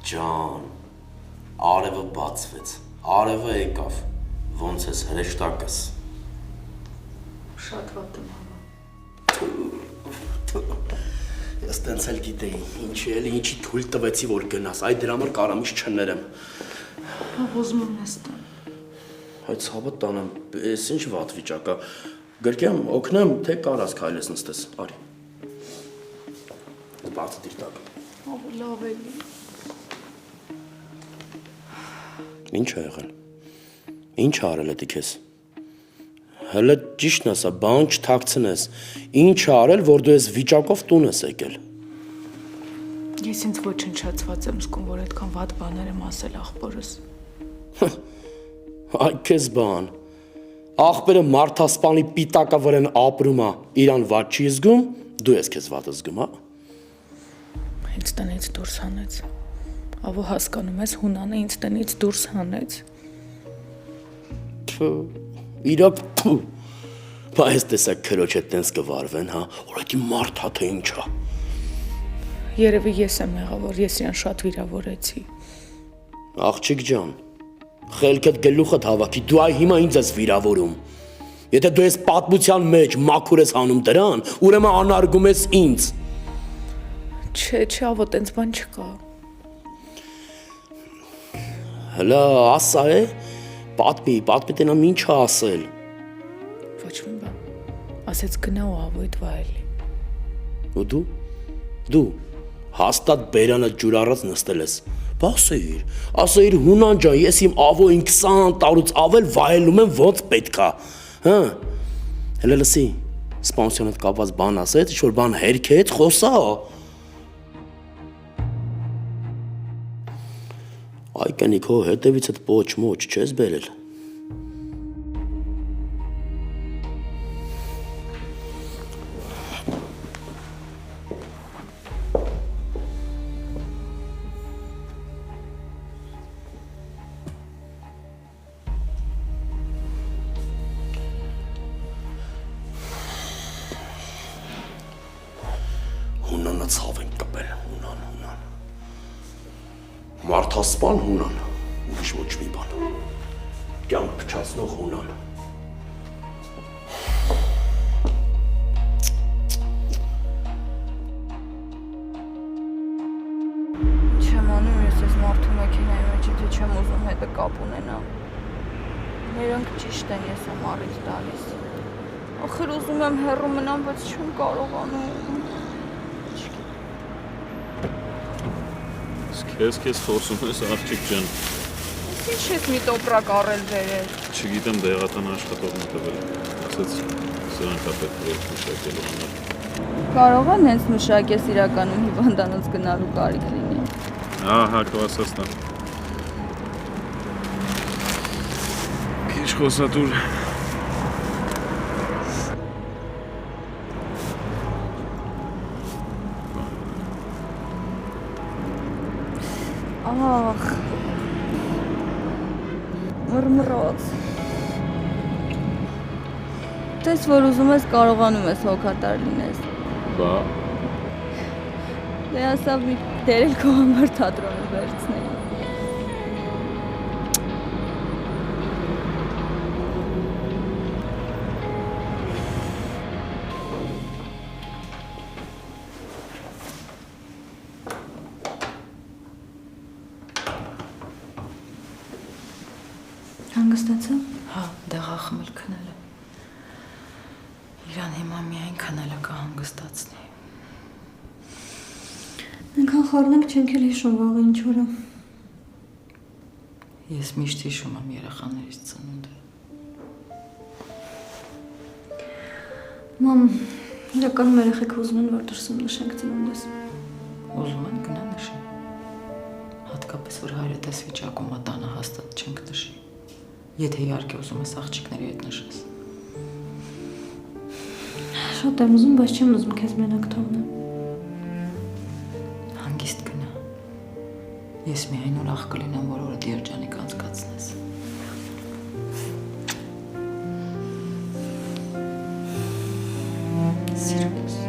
Ջան, արևը բացվեց, արևը եկավ, ոնց ես հրեշտակս։ Շատ վատ եմ հավա։ Ես տենց էլ գիտեի, ինչի թույլ տվեցի, որ գնաս, այդ դրա համար կարամիշ չներեմ։ Ուզում եմ ես տան։ Այդ ցավը տանեմ, ես ինչ վատ վիճակա, գրկեմ, օգնեմ, թե կարաս քայլես նստես, արի։ Բացը դիր տակ։ Լավ էլի։ Ինչ ա եղել։ Ինչ ա արել էդի քեզ։ Հələ ճիշտն ասա, բան չթաքցնես։ Ինչ ա արել, որ դու ես վիճակով տուն ես եկել։ Ես ինձ ոչնչացված եմ զգում, որ այդքան վատ բաներ եմ ասել աղբորս։ Այ քեզ բան։ Աղբերը մարդասպանի պիտակա վրան ապրում ա, իրան վատ չի զգում, դու ես քեզ վատ զգում, հա։ Ինձ տնից դուրս հանեց։ Ավո հասկանում ես, Հունանը ինձ տնից դուրս հանեց։ Իրոք, բա ես տեսակ քրոջ հետ տենց կվարվեն, հա, որ այդի մարդ հա թե ինչ ա։ Երևի ես եմ եղավ, որ ես իրան շատ վիրավորեցի։ Աղջիկ ջան, խելքդ գլուխդ հավաքի, դու այ հիմա ինձ ես վիրավորում։ Եթե դու ես պատմության մեջ մաքուր ես հանում դրան, ուրեմն անարգում ես ինձ։ Չէ, ավո, տենց բան չկա։ Հլա, ասա է, պատմի տենամ ինչ ա ասել։ Ոչ մի բան, ասեց գնա ու ավոյդ վայելի։ Ու դու, հաստատ բերանը ջուր առած նստել ես, բա ասեիր Հունան ջան, ես իմ ավոյին 20 տարուց ավել վայելում եմ ոնց պետքա, հա, հլը լսի, սպանսյոնդ կապված բան ասեց, ինչ-որ բան հերքեց, խոսա։ Այ կնիկ հո հետևիցդ պոչ-մոչ չես բերել։ Հունանը ցավ են կպել, Հունան։ Մարդասպան Հունան, ուրիշ ոչ մի բան, կյանք փչացնող Հունան։ Չեմ անում ես ես մարդու մեքենայի մեջ, եթե չեմ ուզում հետը կապ ունենամ։ Նրանք ճիշտ են, ես եմ առիթ տալիս։ Ախր ուզում եմ հեռու մնամ, բայց չեմ կարողանում։ Քեզ խոսում ես, աղջիկ ջան։ Ինչ ես մի տոպրակ առել վերել։ Չգիտեմ դեղատան աշխատողն տվել։ Ասաց սրանք ա պետք է մշակելու համար։ Կարող են հենց մշակես իրականում հիվանդանոց գնալու կարիք լինի։ Ահա, քո ասածն է։ Քիչ խոսատուր։ Ախ, մրմռոց։ Տես, որ ուզում ես կարողանում ես հոգատար լինես։ Բա։ Դե ասա մի դերել քո համար թատրոնը վերցնել։ Հանգստացա։ Հա, դեղա խմել քնելը։ Իրան հիմա միայն քնելը կհանգստացնի։ Այնքան խառնենք չենք էլ հիշում վաղը ինչ օրը։ Ես միշտ հիշում եմ երեխաներից ծնունդը։ Մամ, իրականում երեխեք ուզում են, որ դրսում նշենք ծնունդես։ Ուզում են գնա նշի։ Հատկապես, որ հայրդ ես վիճակում ա տանը հաստատ չենք նշի։ Եթե իհարկե ուզում ես աղջիկների հետ նշես։ Շատ եմ ուզում, բայց չեմ ուզում քեզ մենակ թողնեմ։ Հանգիստ գնա։ Ես միայն ուրախ կլինեմ, որ օրդ երջանիկ անցկացնես։ Սիրում ես։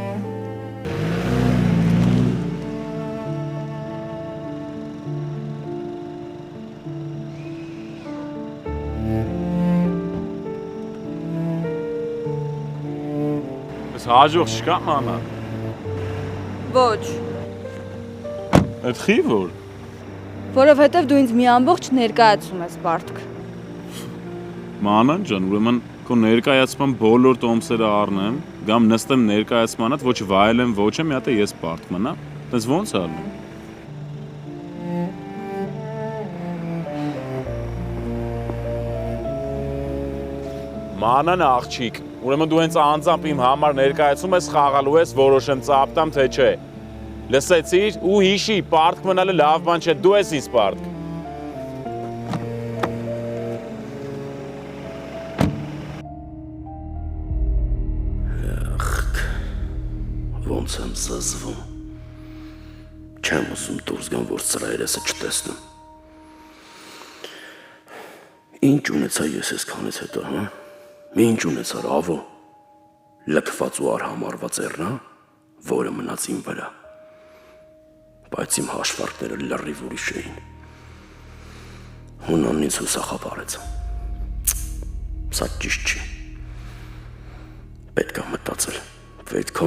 Ես հաջող չկա մանա։ Ոչ, Այդ խի որ։ որովհետև դու ինձ մի ամբողջ ներկայացում ես Բարդք։ Մանան ջան, ուրեմն քո ներկայացման բոլոր տոմսերը առնեմ, գամ նստեմ ներկայացմանդ, ոչ վայելեմ, ոչ եմ, մի հատ ես բարդ մնա։ Դες ոնց է ալու։ Մանան աղջիկ, ուրեմն դու հենց անձամբ իմ համար ներկայացում ես, խաղալու ես, որոշեմ ծափտամ թե չէ։ Լսեցիր ու հիշի, պարտք մնալը լավ բան չէ, դու ես ինձ պարտք։ Ոնց եմ զզվում։ Չեմ ուզում դուրս գամ, որ ծրայրեսը չտեսնեմ։ Ինչ ունեցա ես այսքանից հետո, հա։ Ինչ ունեցար ավո։ Լքված ու արհամարված էրնա, որը մնաց իմ վրա։ Բայց իմ հաշվարկները լրիվ ուրիշ էին։ Հունանն ինձ հուսախաբարեց։ Սա ճիշտ չի։ Պետք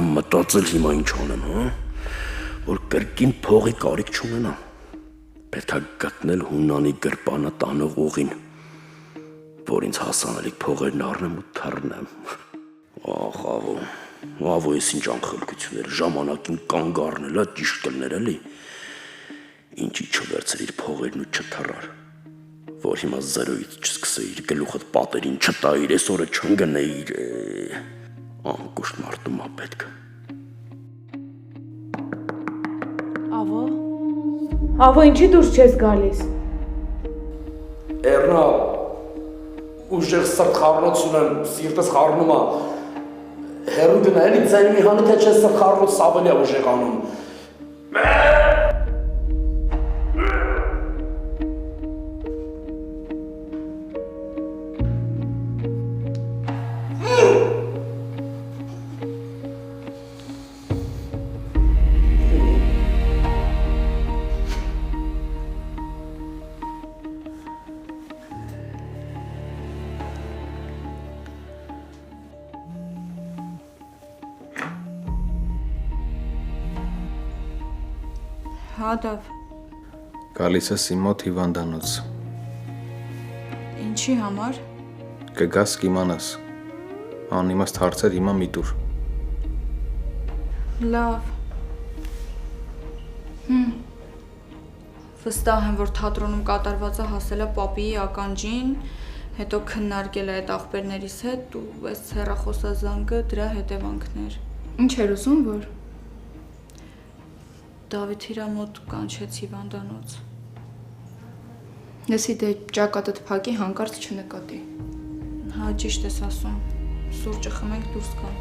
է մտածել հիմա ինչ անեմ, հա, որ կրկին փողի կարիք չունենամ։ Պետք է գտնել Հունանի գրպանը տանող ուղին, որ ինձ հասանելիք փողերն առնեմ ու թռնեմ։ Ախ, ավո, ես ինչ անխելքություններ, ժամանակին կանգ առնելա ճիշտ կլներ էլի։ Ինչի չվերցրիր փողերն ու չթռար, որ հիմա զերոյից չսկսեիր, գլուխդ պատերին չտայիր, այսօրը չընկնեիր։ Անկուշտ մարդում ա պետք։ Ավո, ինչի դուրս չես գալիս։ Էրնա, ուժեղ սրտ խառնոց ունեմ, սիրտս խառնում ա։ Հերու գնա էլի ձայնի մի հանը թե չես սրտ խառնոց ավելի ա ուժեղ անում։ Հադավ, Գալիս ես իմ մոտ հիվանդանոց։ ինչի համար։ Կգաս կիմանաս։ Անիմաստ հարցեր հիմա մի տուր։ Լավ։ Վստահ եմ, որ թատրոնում կատարվածը հասել է պապիի ականջին, հետո քննարկել է այդ աղբերներիս հետ ու այս հեռախոսազանգը դրա հետևանքներ։ Ինչ էր ուզում, որ։ Դավիթ իրա մոտ կանչեց հիվանդանոց։ Լսի դե ճակատդ փակի հանկարծ չնկատի։ Հա, ճիշտ ես ասում։ Սուրճը խմենք դուրս գամ։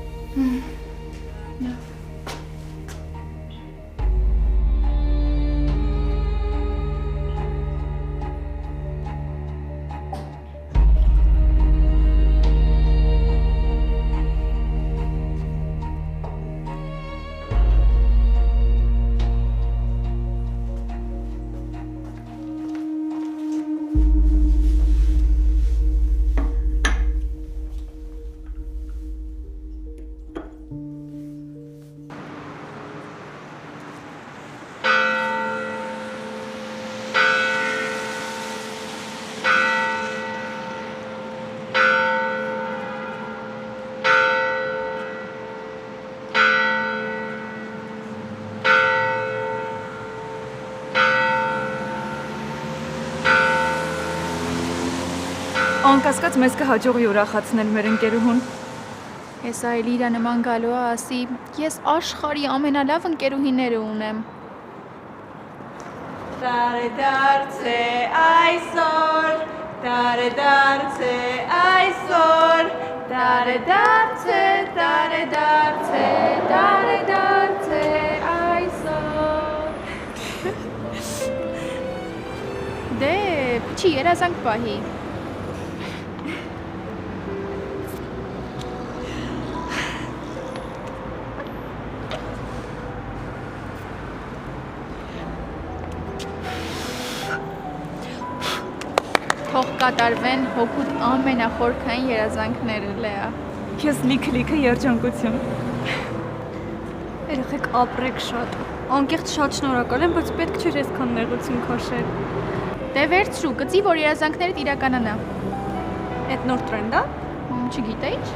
Անկասկած մեզ կհաջողի ուրախացնել մեր ընկերուհուն։ Ես այլ իրա նման գալու է ասի, ես աշխարհի ամենալավ ընկերուհիները ունեմ։ Տարեդարձ է այսօր, տարեդարձ է այսօր, տարեդարձ է, տարեդարձ է, տարեդարձ է այսօր։ Դե, փչի երազանք պահի։ Թող կատարվեն հոգուտ ամենախորքային երազանքները, Լեա։ Քեզ լիքը երջանկություն։ Երեխեք ապրեք շատ։ Անկեղծ շատ շնորհակալ եմ, բայց պետք չէր այսքան նեղություն քաշել։ Դե վերցրու, գծի, որ երազանքներդ իրականանա։ Այդ նոր տրենդ է։ Չգիտեի՞չ։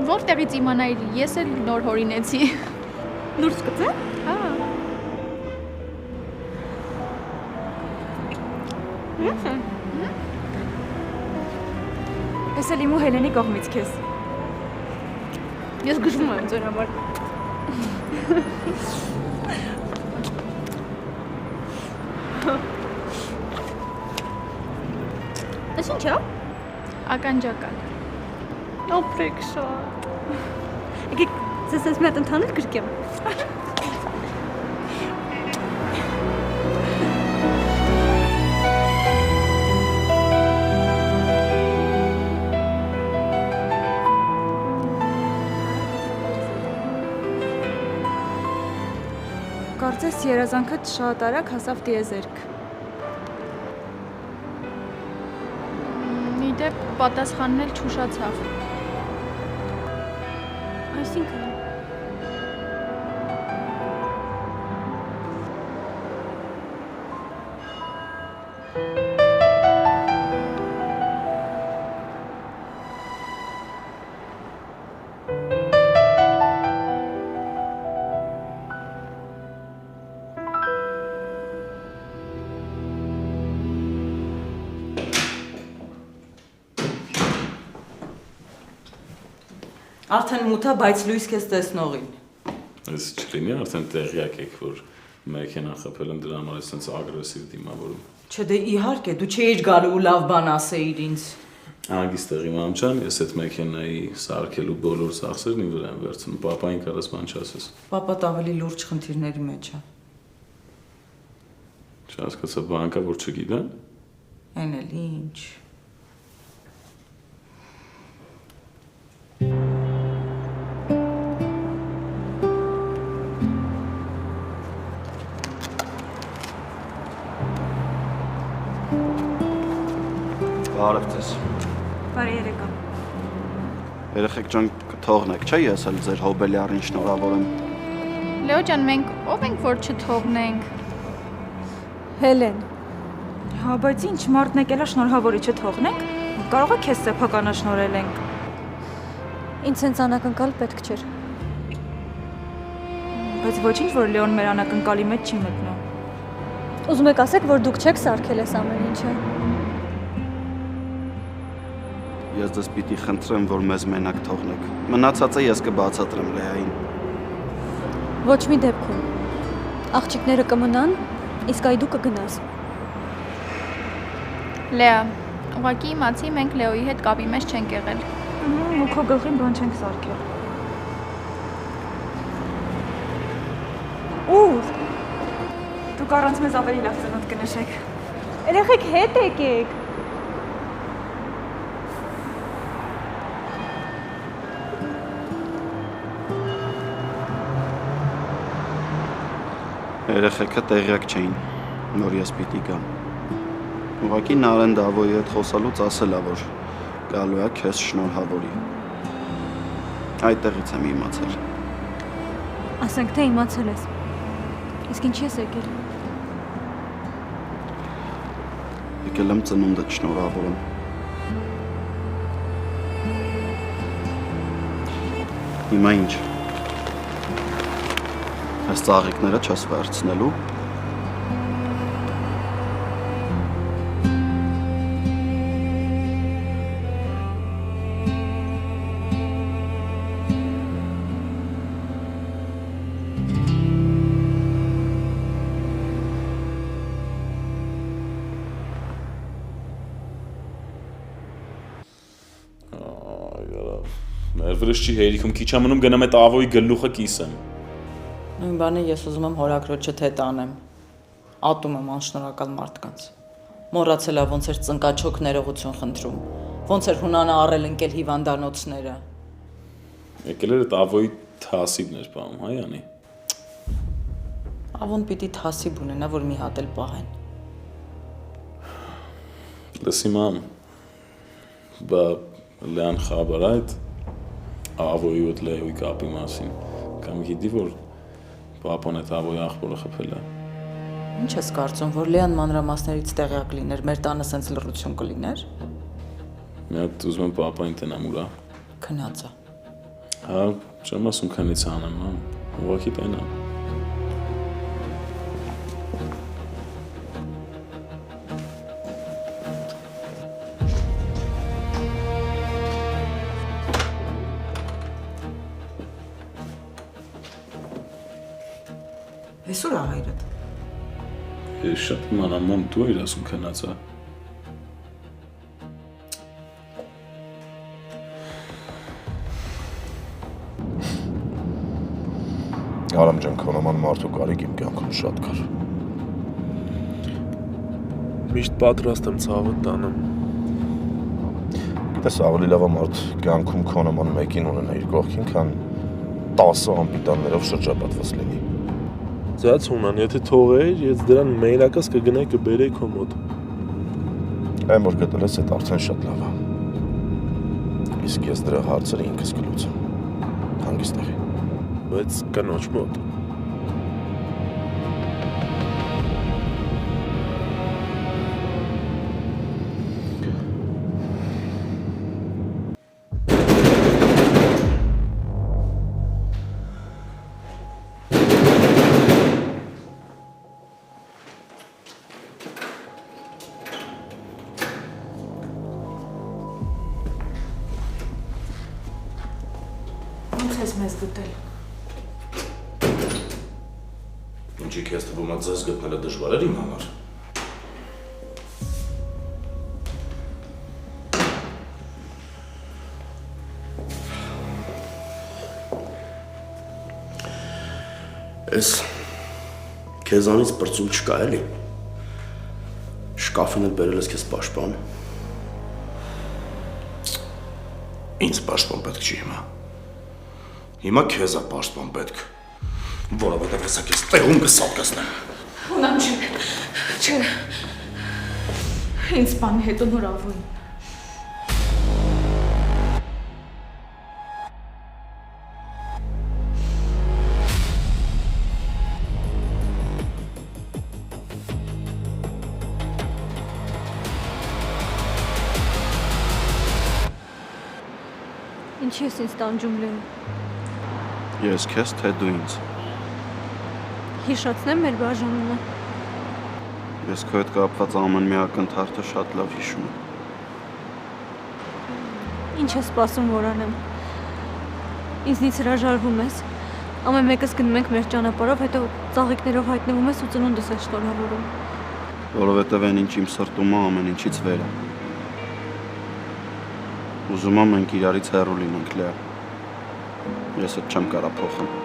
Որտեղից իմանայիր, ես էլ նոր հորինեցի։ Դուրս գծե։ Հա։ Ես էլ իմ ու Հելենի կողմից քեզ։ Ես գժվում եմ ձեր համար։ Այս ի՞նչ է։ Ականջական։ Ապրեք շատ։ Եկեք, ձեզ մի հատ ընդհանուր գրկեմ։ Կարծես երազանքդ շատ արագ հասավ տիեզերք։ Մի դեպ պատասխանն էլ չուշացավ։ Այսինքն Արդեն մութա, բայց լույս քեզ տեսնողին։ Ես չլինի արդեն տեղյակ եք, որ մեքենա խփել եմ դրա համար այսպես ագրեսիվ դիմավորում։ Չէ, դե իհարկե, դու չէիր գալու ու լավ բան ասեիր ինձ։ Անգիստ եղի մամջան, ես այդ մեքենայի սարքելու բոլոր ծախսերն իմ վրա եմ վերցնում, պապային կարաս բան չասես։ Պապատ ավելի լուրջ խնդիրների մեջ է։ Չհասկացա, բան կա, որ չգիտեմ։ Այն էլ ինչ։ Բարև ձեզ։ բարի երեկո։ Երեխեք ջան, կթողնեք, չէ՞ ես էլ ձեր հոբելյարին շնորհավոր եմ։ Լեո ջան, մենք ով ենք, որ չթողնենք։ Հելեն։ Հա, բայց ինչ մարդն եկել է շնորհավորի չթողնենք։ Կարող է քեզ սեփականաշնորհել ենք։ Ինձ հենց անակնկալ պետք չէր։ Բայց ոչինչ, որ Լեոն մեր անակնկալի մեջ չի մտնում։ Ուզում եք ասեք, որ դուք չեք սարքել այս ամեն ինչը։ Ես ձեզ պիտի խնդրեմ, որ մեզ մենակ թողնեք։ Մնացածը ես կբացատրեմ Լեային։ Ոչ մի դեպքում։ Աղջիկները կմնան, իսկ այ դու կգնաս։ Լեա, ուղղակի իմացի մենք Լեոյի հետ կապի մեջ չենք եղել։ Ու քո գլխին բան չենք սարքել։ Ուր։ Դուք առանց մեզ ավելի լավ ծնունդ կնշեք։ Երեխեք հետ եկեք։ Երեխեքը տեղյակ չէին, որ ես պիտի գամ։ Ուղղակի Նարեն Դավոյի հետ խոսալուց ասելա, որ գալու է քեզ շնորհավորի։ Այդտեղից եմ իմացել։ Ասենք թե իմացել ես։ Իսկ ինչի ես եկել։ Եկել եմ ծնունդդ շնորհավորում։ Հիմա ինչ։ Այս ծաղիկները չես վերցնելու։ Ներվրս չի հերիքում, քիչ ամնում գնամ այդ ավոյի գլուխը կիսեմ։ Նույն բանը ես ուզում եմ հորաքրոջը թե տանեմ։ Ատում եմ անշնորհակալ մարդկանց։ Մոռացել է ոնց էր ծնկաչոք ներողություն խնդրում, ոնց էր հունանը առել ընկել հիվանդանոցները։ Եկել էր այդ ավոյի թասիբներ պահում, հայ անի։ Ավոն պիտի թասիբ ունենա, որ մի հատ էլ պահեն։ Լսի մամ, բա Լեան խաբար այդ Ավոյի ու Լեոյի կապի մասին, կամ գիտի, որ պապոն այդ Ավոյի աղբորը խփել է։ Ինչ ես կարծում, որ Լեան մանրամասներից տեղյակ լիներ, մեր տանը սենց լռություն կլիներ։ Մի հատ ուզում եմ պապային տնամ ուրա։ Քնածա։ Հա, չեմ ասում քնից անեմ, հա, ուղղակի տենամ։ Այսօր աղայրդ։ Ես շատ մանաման դու էր ասում քնածա։ Արամ ջան, քո նման մարդու կարիք իմ կյանքում շատ կար։ Միշտ պատրաստ եմ ցավը տանեմ։ Գիտես, ավելի լավ է մարդ կյանքում քո նման մեկին ունենա իր կողքին, քան 10 անպիտաններով շրջապատված լինի։ Ձյաց Հունան, եթե թողեիր, ես դրան մայրակաս կգնայի կբերեի քո մոտ։ Այն որ գտել ես, այդ արդեն շատ լավ է։ Իսկ ես դրա հարցերը ինքս կլուծեմ։ Հանգիստ եղի։ Բայց կնոջ մոտ։ Ոնց ես մեզ գտել։ Ինչի քեզ թվում է ձեզ գտնելը դժվար էր իմ համար։ Էս քեզանից բրծում չկա էլի։ Շկաֆին էլ բերել ես քեզ պաշտպան։ Ինձ պաշտպան պետք չի հիմա։ Հիմա քեզ է պաշտպան պետք։ Որովհետև հեսա քեզ տեղում կսապկացնեմ։ Հունան չէ։ Ինձ բան հետո նոր Ավոյին։ Ինչի ես ինձ տանջում Լեո։ Ես քեզ թե դու ինձ։ Հիշացնեմ մեր բաժանումը։ Ես քո հետ կապված ամեն մի ակնթարթը շատ լավ հիշում եմ։ Ինչ ես սպասում որ անեմ։ Ինձնից հրաժարվում ես։ Ամեն մեկս գնում ենք մեր ճանապարհով, հետո ծաղիկներով հայտնվում ես ու ծնունդս ես շնորհավորում։ Որովհետև այն ինչ իմ սրտում է ամեն ինչից վեր է։ Ուզում եմ մենք իրարից հեռու լինենք, Լեա։ Ես այդ չեմ կարա փոխեմ։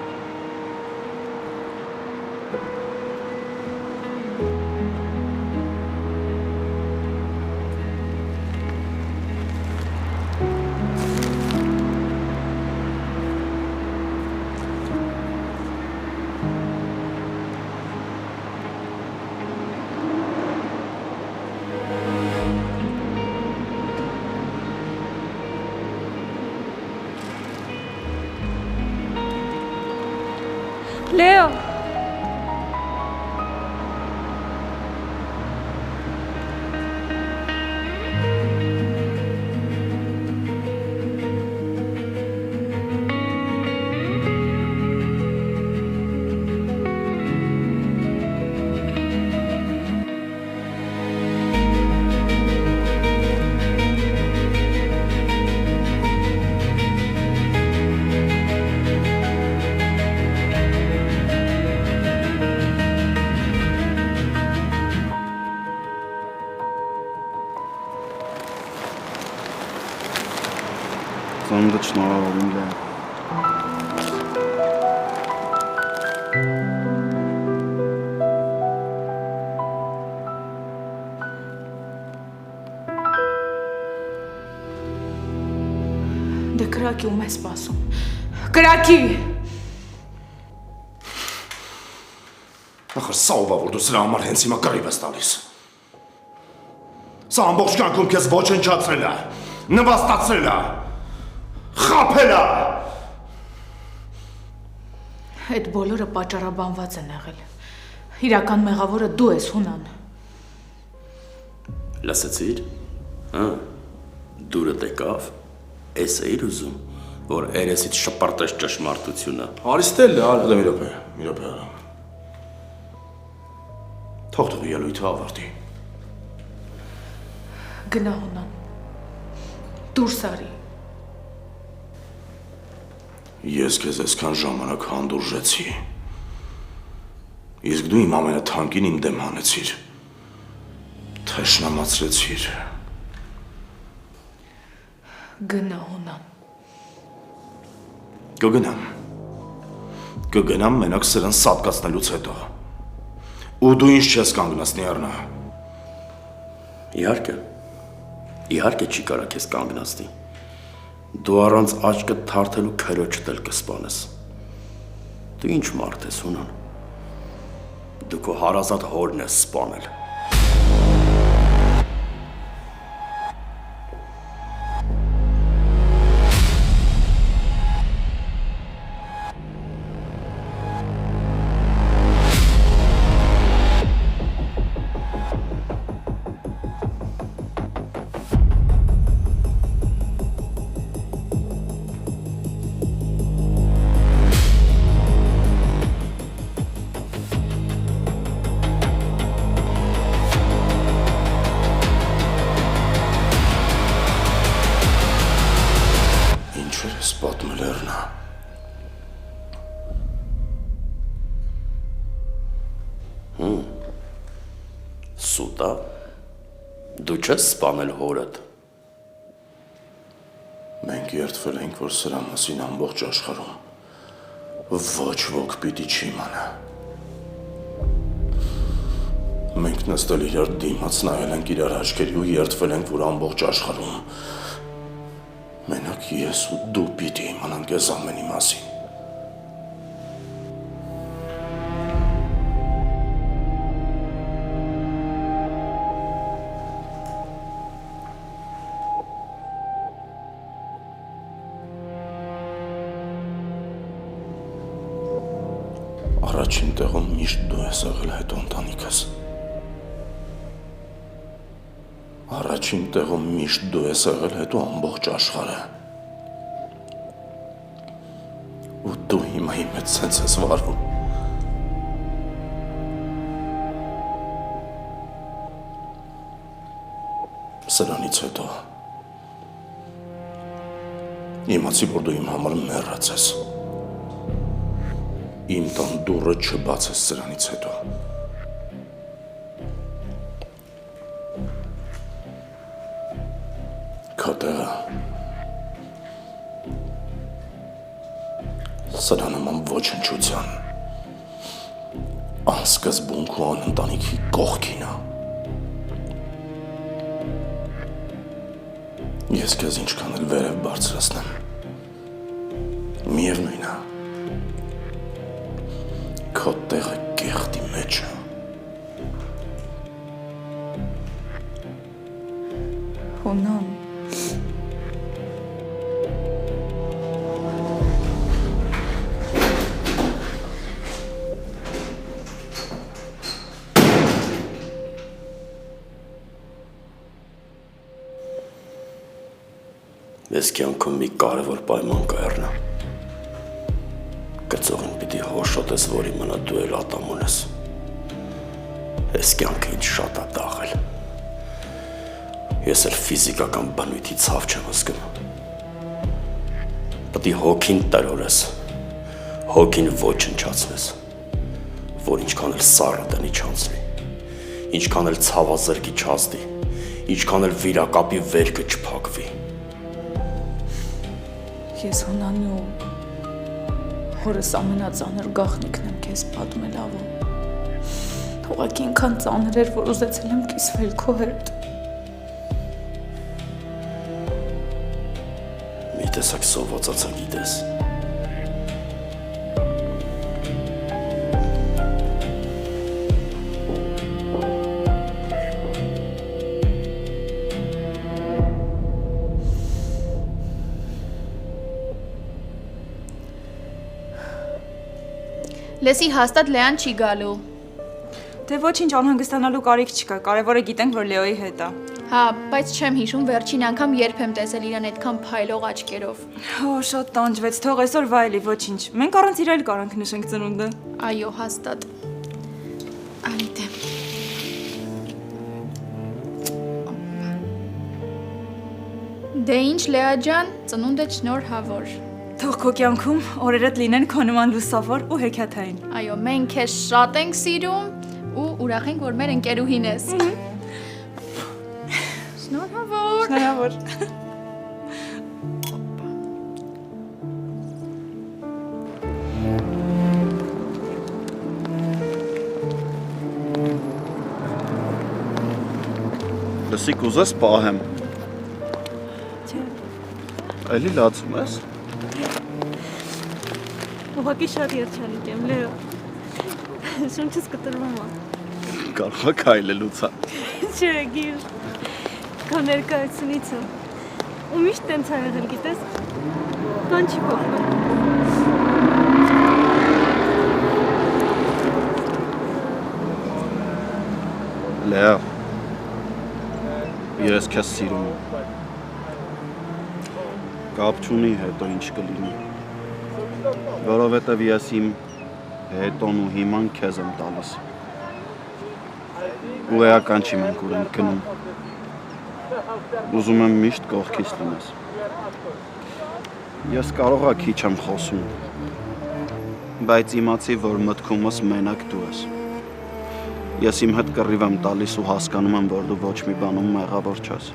Լեո։ Ծնունդդ շնորհավորում Լեա։ Դե կրակի ում է սպասում։ Կրակի։ Ախր սա ով է, որ դու սրա համար հենց հիմա կռիվ ես տալիս։ Սա ամբողջ կյանքում քեզ ոչնչացրել է, նվաստացրել է, խաբել է։ Այդ բոլորը պատճառաբանված են եղել։ Իրական մեղավորը դու ես, Հունան։ Լսեցիր։ Հա։ Դուրը եկավ։ Էս էիր ուզում, որ երեսից շպարտես ճշմարտությունը։ Արիստել, ալը մի րոպե։ Թող ելույթը ավարտի։ Գնա Հունան։ Դուրս արի։ Ես քեզ այսքան ժամանակ հանդուրժեցի։ Իսկ դու իմ ամենաթանկին իմ դեմ հանեցիր։ Թշնամացրեցիր։ Գնա Հունան։ Կգնամ մենակ սրան սատկացնելուց հետո։ Ու դու ինչ չես կանգնացնի առնա։ Իհարկե չի կարա քեզ կանգնացնի։ Դու առանց աչքը թարթելու քրոջդ էլ կսպանես։ Դու ինչ մարդ ես, Հունան։ Դու քո հարազատ հորն ես սպանել։ Սուտա, դու չես սպանել հորդ։ Մենք երդվել ենք, որ սրա մասին ամբողջ աշխարհում ոչ ոք պիտի չիմանա։ Մենք նստել իրար դիմաց նայել ենք իրար աչքերի ու երդվել ենք, որ ամբողջ աշխարհում մենակ ես ու դու պիտի իմանանք այս ամենի մասին։ Առաջին տեղում միշտ դու ես եղել, հետո ընտանիքս։ Առաջին տեղում միշտ դու ես եղել, հետո ամբողջ աշխարհը։ Ու դու հիմա իմ հետ սենց ես վարվում։ Սրանից հետո իմացի, որ դու իմ համար մեռած ես։ Իմ տան դուռը չբացես սրանից հետո։ Քո տեղը սրա նման ոչնչության, անսկզբունք ու անընտանիքի կողքին է։ Ես քեզ ինչքան էլ վերև բարձրացնեմ, միևնույն է, քո տեղը կեղտի մեջ է։ Հունան։ Ես կյանքում մի կարևոր պայման կա Էռնա։ Կծողին պիտի հոշոտես, որ իմանա դու էլ ատամուն ես։ Ես կյանքը ինձ շատ է դաղել։ Ես էլ ֆիզիկական բնույթի ցավ չեմ զգում։ Պիտի հոգին տրորես, հոգին ոչնչացնես, որ ինչքան էլ սառը տնի չանցնի, ինչքան էլ ցավազրկի չազդի, ինչքան էլ վիրակապի վերքը չփակվի։ Ես Հունանի ու հորս ամենածանր գաղտնիքն եմ քեզ պատմել ավո։ Ուղղակի ինքան ծանր էր, որ ուզեցել եմ կիսվել քո հետ։ Մի տեսակ սովածացա գիտես։ Լեսի հաստատ Լեան չի գալու։ Դե ոչինչ անհանգստանալու կարիք չկա, կարևորը գիտենք, որ Լեոյի հետ է։ Հա, բայց չեմ հիշում վերջին անգամ երբ եմ տեսել իրան այդքան փայլող աչքերով։ Հո, շատ տանջվեց, թող այսօր վայելի, ոչինչ։ Մենք առանց իր էլ կարանք նշենք ծնունդը։ Այո, հաստատ։ Անիտե։ Դե ինչ Լեա ջան, ծնունդդ շնորհավոր։ Թող քո կյանքում օրերդ լինեն քո նման լուսավոր ու հեքիաթային։ Այո, մենք քեզ շատ ենք սիրում ու ուրախ ենք, որ մեր ընկերուհին ես։ Շնորհավոր։ Շնորհավոր։ Լսի կուզես պահեմ։ Էլի լացում ես։ Ուղղակի շատ երջանիկ եմ, Լեո։ Շունչս կտրվում է։ Կարող է քայլելուց է։ Չէ, գիր։ Քո ներկայությունից է։ Ու միշտ տենց ա եղել, գիտես։ Բան չի փոխվել։ Լեա, ես քեզ սիրում եմ։ Կապ չունի հետո ինչ կլինի։ Որովհետև ես իմ հետոն ու հիման քեզ եմ տալիս։ Ու էական չի մենք ուր ենք գնում։ Ուզում եմ միշտ կողքից լինես։ Ես կարող ա քիչ եմ խոսում, բայց իմացի, որ մտքումս մենակ դու ես։ Ես իմ հետ կռիվ եմ տալիս ու հասկանում եմ, որ դու ոչ մի բանում մեղավոր չես։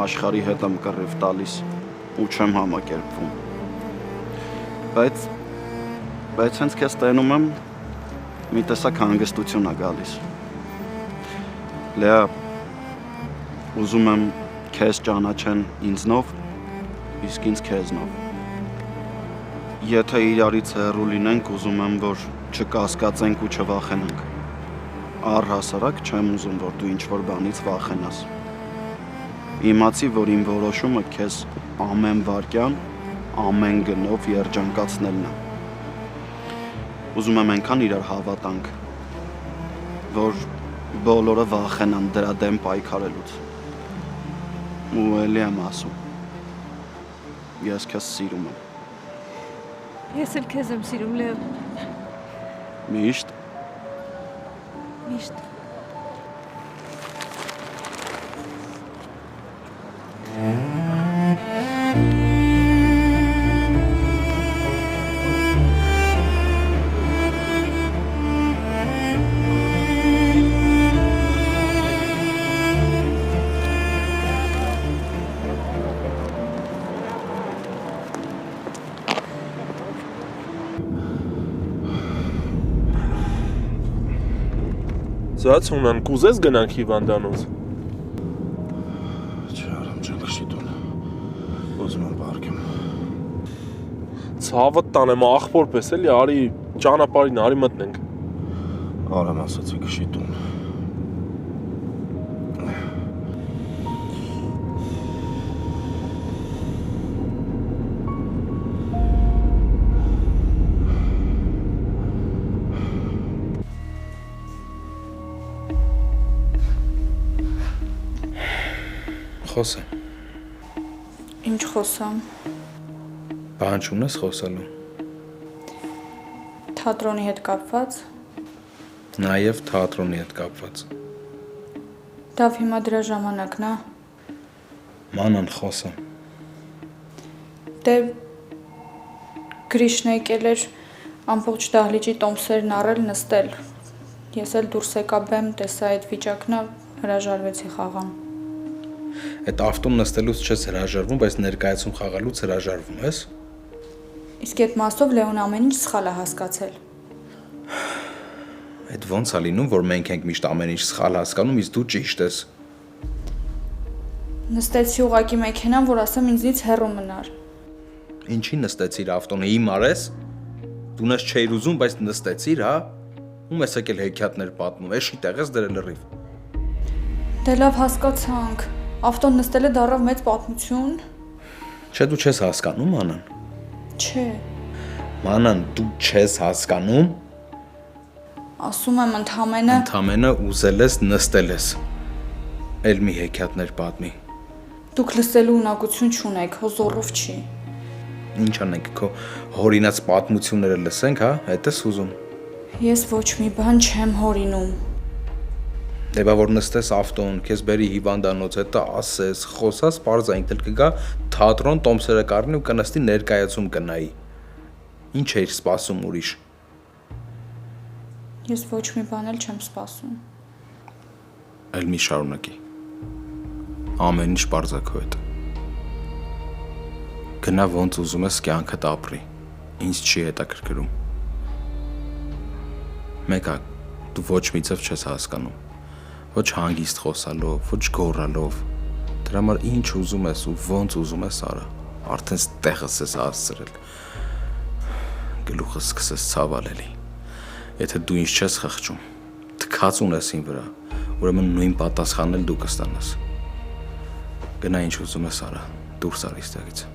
Աշխարհի հետ եմ կռիվ տալիս ու չեմ համակերպվում։ Բայց հենց քեզ տենում եմ, մի տեսակ հանգստություն ա գալիս։ Լեա, ուզում եմ քեզ ճանաչեն ինձնով, իսկ ինձ քեզնով։ Եթե իրարից հեռու լինենք, ուզում եմ, որ չկասկածենք ու չվախենանք։ Առհասարակ չեմ ուզում, որ դու ինչ-որ բանից վախենաս։ Իմացի, որ իմ որոշումը քեզ ամեն վարկյան, ամեն գնով երջանկացնելն է։ Ուզում եմ այնքան իրար հավատանք, որ բոլորը վախենան դրա դեմ պայքարելուց։ Ու էլի եմ ասում, ես քեզ սիրում եմ։ Ես էլ քեզ եմ սիրում, Լեո։ Միշտ։ Միշտ։ Զացունան, կուզես գնանք հիվանդանոց։ Չէ, արամ չլշի տուն։ Ուզում եմ բարգեմ։ Ցավդ տանեմ աղբոր պես էլի, արի ճանապարհին արի մտնենք։ Արամ ասացի քշի տուն։ Խոսեմ։ Ինչ խոսամ։ Բան չունես խոսալու։ Թատրոնի հետ կապված։ Նաև թատրոնի հետ կապված։ Դավ հիմա դրա ժամանակն է։ Մանան խոսեմ։ Դե Գրիշն եկել էր ամբողջ դահլիճի տոմսերն առել նստել։ Ես էլ դուրս եկա բեմ, տեսա այդ վիճակն, հրաժարվեցի խաղամ։ Այդ ավտոն նստելուց չես հրաժարվում, բայց ներկայացում խաղալուց հրաժարվում ես։ Իսկ այդ մասով Լեոն ամեն ինչ սխալ է հասկացել։ Այդ ոնց է լինում, որ մենք ենք միշտ ամեն ինչ սխալ հասկանում, իսկ դու ճիշտ ես։ Նստեցի ուղակի մեքենան, որ ասեմ ինձնից հեռու մնար։ Ինչի նստեցիր ավտոնը, իմ արես։ Դու նես չէիր ուզում, բայց նստեցիր, հա։ Ում ես եկել հեքիաթներ պատմում, էշի տեղ ես դրել լրիվ։ Դե լավ հասկացանք։ Ավտոն նստելը դառավ մեծ պատմություն։ Չէ, դու չես հասկանում, Անան։ Չէ։ Մանան, դու չես հասկանում։ Ասում եմ ընդամենը Ընդամենը ուզել ես նստել ես։ Էլ մի հեքիաթներ պատմի։ դուք լսելու ունակություն չունեք, հո զոռով չի։ Ինչ անենք, քո հորինած պատմությունները լսենք, հա, հետ ես ուզում։ Ես ոչ մի բան չեմ հորինում։ Դեպա որ նստես ավտոն, քեզ բերի հիվանդանոց, հետո ասես, խոսած, պարզային դել կգա թատրոն տոմսերը կառնի ու կնստի ներկայացում կնայի։ Ինչ էիր սպասում ուրիշ։ Ես ոչ մի բան էլ չեմ սպասում։ Էլ մի շարունակի։ Ամեն ինչ պարզ է քո հետ։ Գնա ոնց ուզում ես կյանքդ ապրի։ Ինձ չի հետաքրքրում։ Մեկա, դու ոչ մի ձև չես հասկանում։ Ոչ հանգիստ խոսալով, ոչ գոռալով։ Դրա համար ինչ ուզում ես ու ոնց ուզում ես արա։ Արդեն տեղս ես հասցրել։ Գլուխս սկսես ցավալելի։ Եթե դու ինձ չես խղճում, թքած ունես ին վրա, ուրեմն նույն պատասխանն էլ դու կստանաս։ Գնա ինչ ուզում ես արա, դուրս արի ստեղից։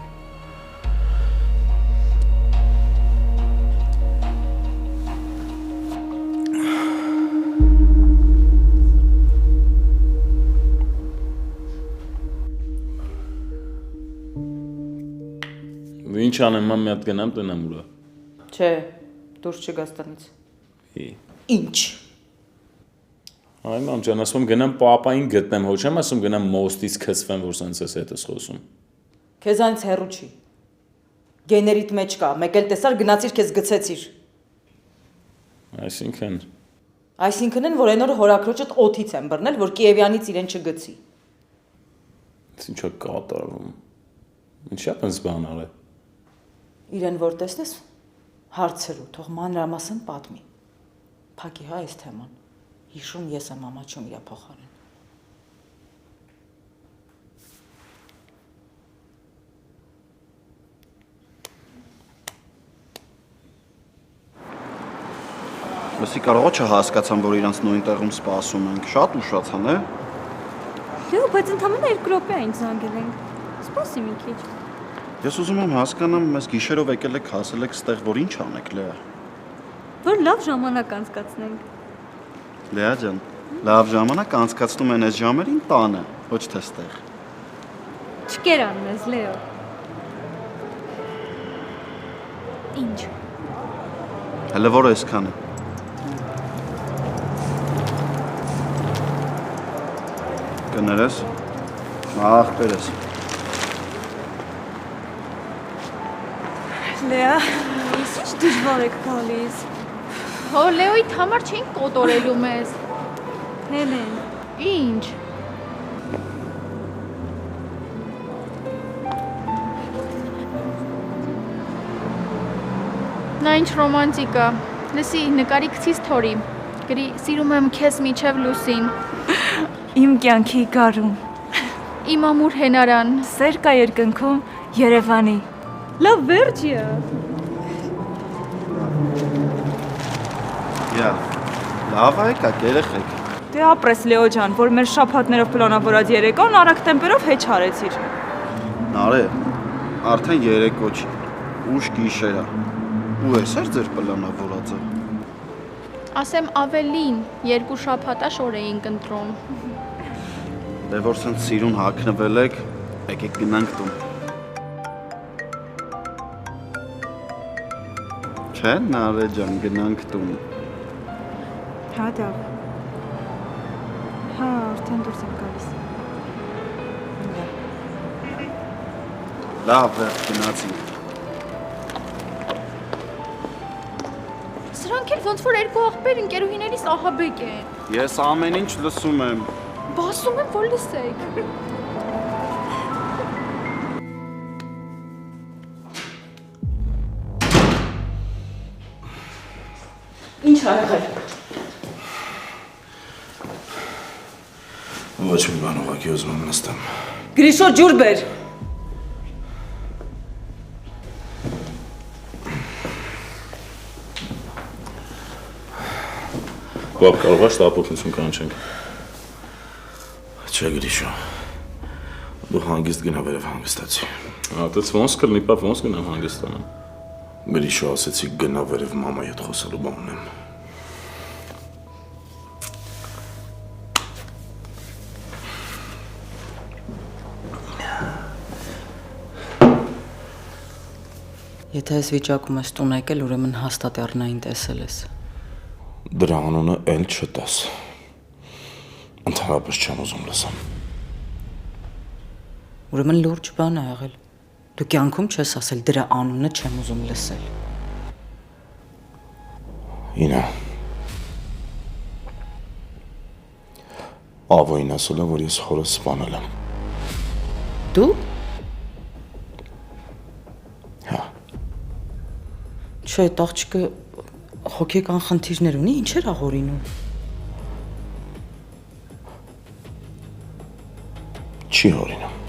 Ինչ անեմ, մամ մի հատ գնամ տնամ ուրա։ Չէ, դուրս չգաս տնից։ Ինչ։ Այ մամ ջան, ասում եմ գնամ պապային գտնեմ, հո չեմ ասում գնամ մոստից քսվեմ, որ սենց ես հետս խոսում։ Քեզանից հեռու չի։ Գեներիտ մեջ կա, մեկ էլ տեսար գնացիր քեզ գցեցիր։ Այսինքն են, որ այն օրը հորաքրոջդ օթից են բռնել, որ Կիևյանից իրեն չգցի։ Ինչա կատարվում։ Ինչա պենց բան արել։ Իրեն որ տեսնես, հարցրու, թող մանրամասն պատմի։ Փակի հա այս թեման։ Հիշում ես եմ ամաչում իրա փոխարեն։ Լսի կարողա չհասկացամ, որ իրանց նույն տեղում սպասում ենք։ Շատ ուշացան, է։ Լեո, բայց ընդամենը 2 րոպե է ինձ զանգել ենք։ Սպասի մի քիչ։ Ես ուզում եմ հասկանամ, մեզ գիշերով եկել եք, հասել եք ստեղ, որ ինչ անեք, Լեա։ Որ լավ ժամանակ անցկացնենք։ Լեա ջան, լավ ժամանակ անցկացնում են այս ժամերին տանը, ոչ թե ստեղ։ Չկերան մեզ, Լեո։ Ինչ։ Հələ որ այսքանը։ Կներես։ Ախ, բերես։ Լեա, ես ինչ դժվար եք գալիս։ Հո Լեոյիդ համար չենք կոտորելու մեզ։ Հելեն։ Ինչ։ Նա ինչ ռոմանտիկ է։ Լսի, նկարի գցից թորի։ Գրի, սիրում եմ քեզ միչև լուսին։ Իմ կյանքի գարուն։ Իմ ամուր հենարան։ Սեր կա երկնքում Երևանի։ Լավ վերջիա։ Յա, լավ եկաք երեխեք։ Դե ապրես Լեո ջան, որ մեր շաբաթներով պլանավորած երեկոն արագ տեմպերով հեչ արեցիր։ Նարե, արդեն երեկո չի, ուշ գիշերա։ Ու ես էր ձեր պլանավորածը։ Ասեմ ավելին, 2 շաբաթաշ օր էինք ընտրում։ Դե որ սենց սիրուն հագնվել եք, եկեք գնանք տուն։ Չէ, Նարե ջան, գնանք տուն։ Հա դա։ Հա, արդեն դուրս եմ գալիս։ Լավ, վերջ գնացինք։ Սրանք էլ ոնց որ 2 աղբեր ընկերուհիներիս ահաբեկ են։ Ես ամեն ինչ լսում եմ։ Բասում եմ, որ լսեք։ Ինչ ա եղել։ Ոչ մի բան ուղղակի ուզում եմ նստեմ։ Գրիշո ջուր բեր։ Բաբ, կարող ես շտապօգնություն կանչենք։ Չէ, Գրիշո։ Դու հանգիստ գնա վերև հանգստացի։ Ատեց ոնց կլինի, պապ, ոնց գնամ հանգստանամ։ Գրիշո ասեցի գնա վերև մամայի հետ խոսելու բան ունեմ։ Եթե այս վիճակում ես տուն եկել, ուրեմն հաստատ առնային տեսել ես։ Դրա անունը էլ չտաս։ Ընդհանրապես չեմ ուզում լսեմ։ Ուրեմն լուրջ բան է եղել։ Դու կյանքում չես ասել դրա անունը չեմ ուզում լսել։ Ինա։ Ավոին ասել է, որ ես խորը սպանել եմ։ Դու։ Հա։ Չէ, այդ աղջիկը հոգեկան խնդիրներ ունի, ինչ էր աղորինում։ Չի հորինում։